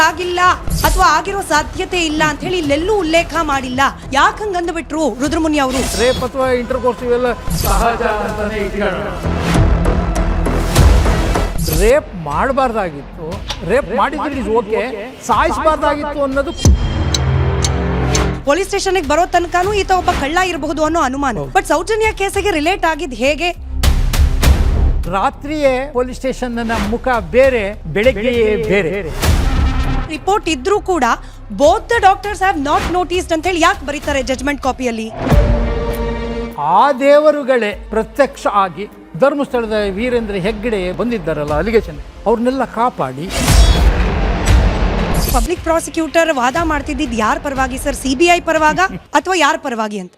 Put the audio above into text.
ಆಗಿಲ್ಲ ಅಥವಾ ಆಗಿರೋ ಸಾಧ್ಯತೆ ಇಲ್ಲ ಅಂತ ಹೇಳಿ ಇಲ್ಲೆಲ್ಲೂ ಉಲ್ಲೇಖ ಮಾಡಿಲ್ಲ. ಯಾಕೆ ಹಂಗಂದ್ಬಿಟ್ರು ರುದ್ರಮುನಿ ಅವರು? ರೇಪ್ ಅಥವಾ ಇಂಟರ್ಕೋರ್ಸ್ ಇವೆಲ್ಲ ಸಹಜ ಅಂತಾನೆ ಇಟ್ಕೊಳ್ಳೋಣ. ರೇಪ್ ಮಾಡಬಾರ್ದಾಗಿತ್ತು, ರೇಪ್ ಮಾಡಿದ್ರೆ ಇಸ್ ಓಕೆ, ಸಾಯಿಸಬಾರ್ದಾಗಿತ್ತು ಅನ್ನೋದು. ಪೊಲೀಸ್ ಸ್ಟೇಷನ್ಗೆ ಬರೋ ತನಕನೂ ಈತ ಒಬ್ಬ ಕಳ್ಳ ಇರಬಹುದು ಅನ್ನೋ ಅನುಮಾನ. ಬಟ್ ಸೌಜನ್ಯ ಕೇಸಿಗೆ ರಿಲೇಟ್ ಆಗಿದ್ ಹೇಗೆ? ರಾತ್ರಿಯೇ ಪೊಲೀಸ್ ಸ್ಟೇಷನ್ ಮುಖ ಬೇರೆ, ಬೆಳಗ್ಗೆಯೇ ಬೇರೆ. ರಿಪೋರ್ಟ್ ಇದ್ರೂ ಕೂಡ both the doctors have not noticed ಅಂತ ಹೇಳಿ ಯಾಕೆ ಬರೀತಾರೆ ಜಜ್ಮೆಂಟ್ ಕಾಪಿಯಲ್ಲಿ? ಆ ದೇವರುಗಳೇ ಪ್ರತ್ಯಕ್ಷ ಆಗಿ ಧರ್ಮಸ್ಥಳದ ವೀರೇಂದ್ರ ಹೆಗ್ಗಡೆ ಬಂದಿದ್ದಾರಲ್ಲ ಅಲಿಗೇಷನ್, ಅವ್ರನ್ನೆಲ್ಲ ಕಾಪಾಡಿ. ಪಬ್ಲಿಕ್ ಪ್ರಾಸಿಕ್ಯೂಟರ್ ವಾದ ಮಾಡ್ತಿದ್ದಿದ್ದು ಯಾರ ಪರವಾಗಿ ಸರ್? CBI ಪರವಾಗ ಅಥವಾ ಯಾರ ಪರವಾಗಿ ಅಂತ?